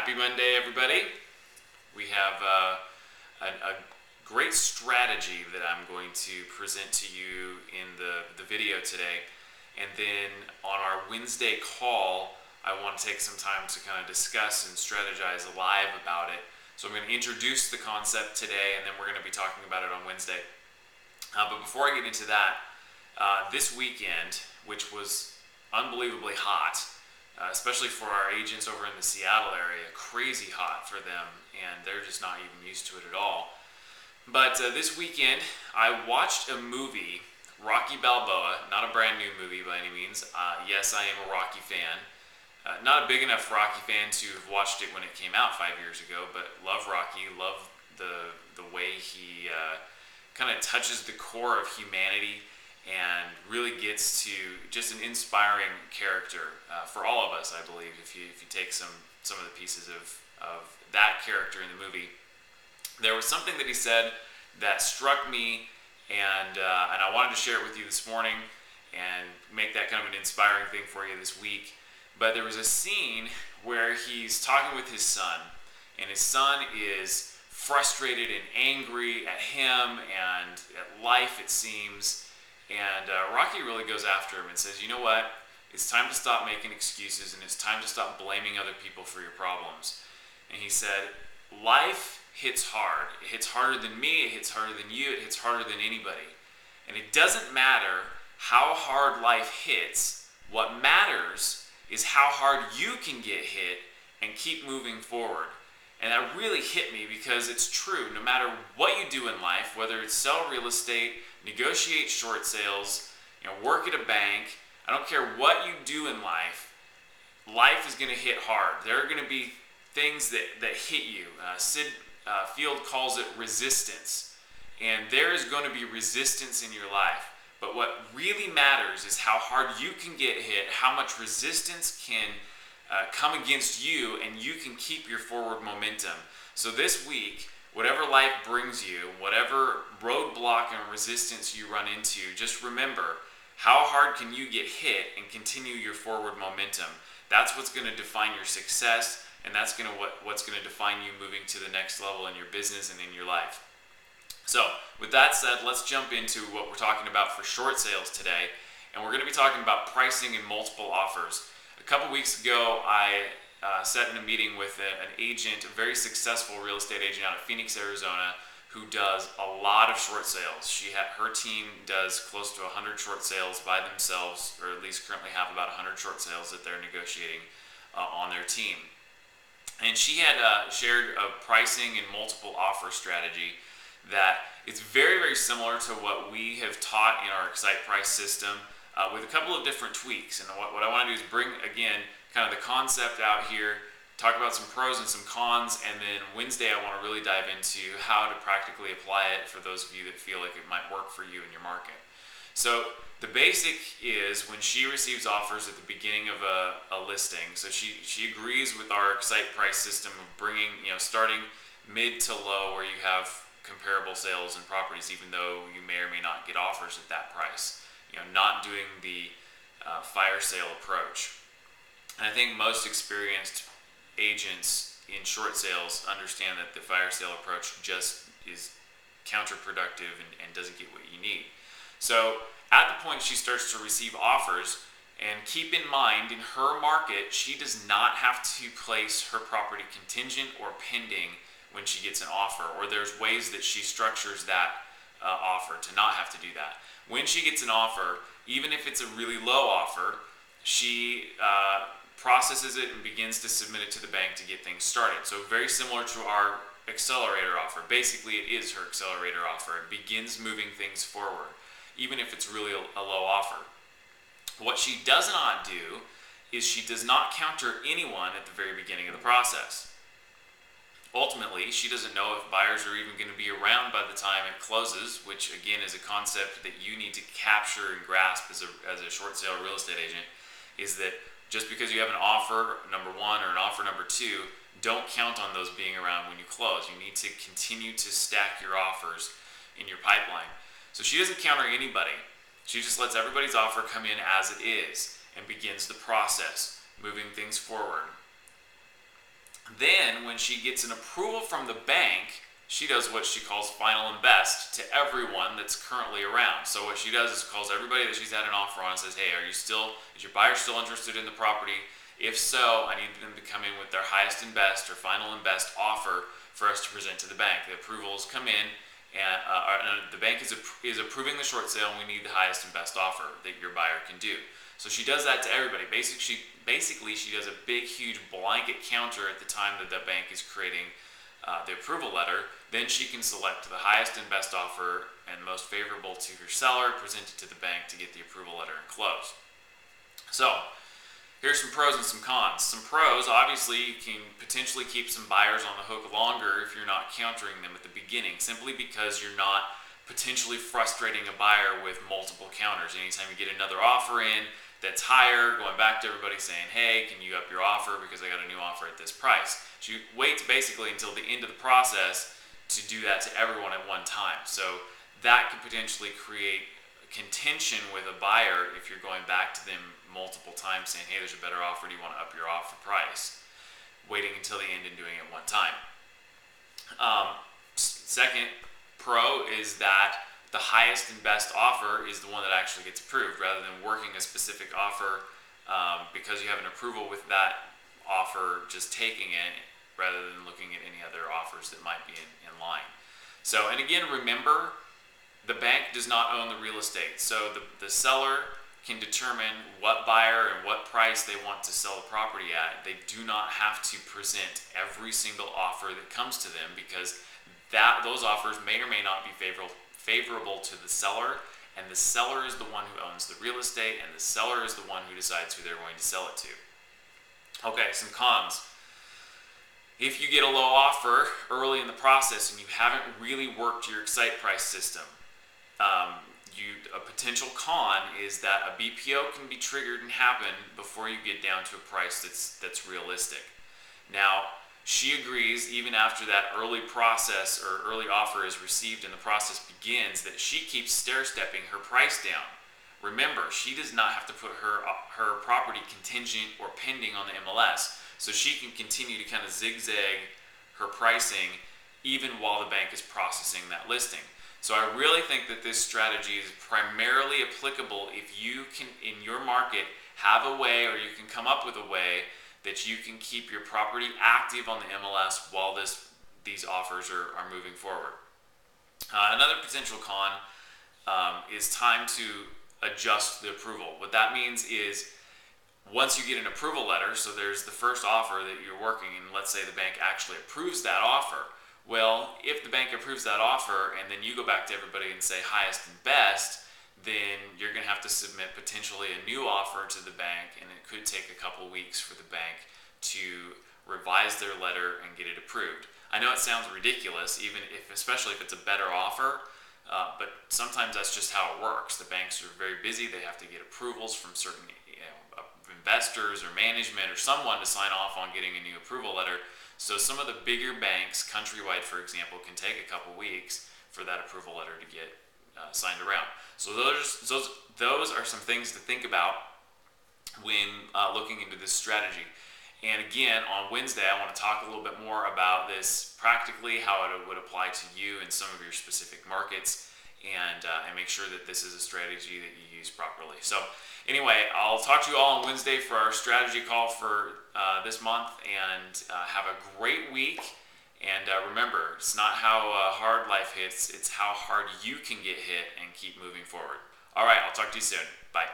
Happy Monday, everybody. We have a great strategy that I'm going to present to you in the video today. And then on our Wednesday call, I want to take some time to kind of discuss and strategize live about it. So I'm going to introduce the concept today, and then we're going to be talking about it on Wednesday. But before I get into that, this weekend, which was unbelievably hot, especially for our agents over in the Seattle area, crazy hot for them, and they're just not even used to it at all. But this weekend, I watched a movie, Rocky Balboa, not a brand new movie by any means. Yes, I am a Rocky fan. Not a big enough Rocky fan to have watched it when it came out 5 years ago, but love Rocky, love the way he kind of touches the core of humanity and really gets to just an inspiring character for all of us, I believe, if you take some of the pieces of that character in the movie. There was something that he said that struck me, and I wanted to share it with you this morning and make that kind of an inspiring thing for you this week. But there was a scene where he's talking with his son, and his son is frustrated and angry at him and at life, it seems. And Rocky really goes after him and says, you know what, it's time to stop making excuses, and it's time to stop blaming other people for your problems. And he said, life hits hard. It hits harder than me, it hits harder than you, it hits harder than anybody. And it doesn't matter how hard life hits. What matters is how hard you can get hit and keep moving forward. And that really hit me, because it's true. No matter what you do in life, whether it's sell real estate, negotiate short sales, work at a bank, I don't care what you do in life, life is going to hit hard. There are going to be things that hit you. Sid Field calls it resistance. And there is going to be resistance in your life. But what really matters is how hard you can get hit, how much resistance can come against you, and you can keep your forward momentum. So this week, whatever life brings you, whatever roadblock and resistance you run into, just remember, how hard can you get hit and continue your forward momentum? That's what's going to define your success, and that's what's going to define you moving to the next level in your business and in your life. So with that said, let's jump into what we're talking about for short sales today. And we're going to be talking about pricing and multiple offers. A couple weeks ago, I sat in a meeting with an agent, a very successful real estate agent out of Phoenix, Arizona, who does a lot of short sales. Her team does close to 100 short sales by themselves, or at least currently have about 100 short sales that they're negotiating on their team. And she had shared a pricing and multiple offer strategy that it's very, very similar to what we have taught in our Excite Price system, with a couple of different tweaks. And what I want to do is bring, again, kind of the concept out here, talk about some pros and some cons, and then Wednesday I want to really dive into how to practically apply it for those of you that feel like it might work for you in your market. So the basic is when she receives offers at the beginning of a listing, so she agrees with our Excite Price system of bringing, starting mid to low, where you have comparable sales and properties, even though you may or may not get offers at that price. Not doing the fire sale approach. And I think most experienced agents in short sales understand that the fire sale approach just is counterproductive and doesn't get what you need. So at the point she starts to receive offers, and keep in mind, in her market, she does not have to place her property contingent or pending when she gets an offer, or there's ways that she structures that offer to not have to do that. When she gets an offer, even if it's a really low offer, she processes it and begins to submit it to the bank to get things started. So very similar to our accelerator offer. Basically, it is her accelerator offer. It begins moving things forward, even if it's really a low offer. What she does not do is she does not counter anyone at the very beginning of the process. Ultimately, she doesn't know if buyers are even going to be around by the time it closes, which again is a concept that you need to capture and grasp as a short sale real estate agent, is that just because you have an offer number one or an offer number two, don't count on those being around when you close. You need to continue to stack your offers in your pipeline. So she doesn't counter anybody. She just lets everybody's offer come in as it is and begins the process, moving things forward. Then when she gets an approval from the bank, she does what she calls final and best to everyone that's currently around. So what she does is calls everybody that she's had an offer on and says, hey, is your buyer still interested in the property? If so, I need them to come in with their highest and best or final and best offer for us to present to the bank. The approvals come in, and the bank is approving the short sale, and we need the highest and best offer that your buyer can do. So she does that to everybody. Basically, she does a big, huge blanket counter at the time that the bank is creating the approval letter. Then she can select the highest and best offer and most favorable to her seller, present it to the bank to get the approval letter and close. So here's some pros and some cons. Some pros, obviously, you can potentially keep some buyers on the hook longer if you're not countering them at the beginning, simply because you're not potentially frustrating a buyer with multiple counters. Anytime you get another offer in that's higher, going back to everybody saying, hey, can you up your offer because I got a new offer at this price. So you wait basically until the end of the process to do that to everyone at one time. So that could potentially create contention with a buyer if you're going back to them multiple times saying, hey, there's a better offer, do you want to up your offer price? Waiting until the end and doing it one time. Second pro is that the highest and best offer is the one that actually gets approved, rather than working a specific offer because you have an approval with that offer, just taking it rather than looking at any other offers that might be in line. So, and again, remember, the bank does not own the real estate. So the seller can determine what buyer and what price they want to sell the property at. They do not have to present every single offer that comes to them, because those offers may or may not be favorable to the seller, and the seller is the one who owns the real estate, and the seller is the one who decides who they're going to sell it to. Okay, some cons. If you get a low offer early in the process and you haven't really worked your excite price system, a potential con is that a BPO can be triggered and happen before you get down to a price that's realistic. Now, she agrees, even after that early process or early offer is received and the process begins, that she keeps stair-stepping her price down. Remember, she does not have to put her property contingent or pending on the MLS, so she can continue to kind of zigzag her pricing even while the bank is processing that listing. So I really think that this strategy is primarily applicable if you can, in your market, have a way, or you can come up with a way that you can keep your property active on the MLS while these offers are moving forward. Another potential con is time to adjust the approval. What that means is, once you get an approval letter, so there's the first offer that you're working, and let's say the bank actually approves that offer. Well, if the bank approves that offer and then you go back to everybody and say highest and best, then you're going to have to submit potentially a new offer to the bank, and it could take a couple weeks for the bank to revise their letter and get it approved. I know it sounds ridiculous, especially if it's a better offer, but sometimes that's just how it works. The banks are very busy. They have to get approvals from certain investors or management or someone to sign off on getting a new approval letter. So some of the bigger banks, countrywide for example, can take a couple weeks for that approval letter to get signed around. So those are some things to think about when looking into this strategy. And again, on Wednesday, I want to talk a little bit more about this practically, how it would apply to you in some of your specific markets, and make sure that this is a strategy that you use properly. So anyway, I'll talk to you all on Wednesday for our strategy call for this month, and have a great week. And remember, it's not how hard life hits, it's how hard you can get hit and keep moving forward. All right, I'll talk to you soon. Bye.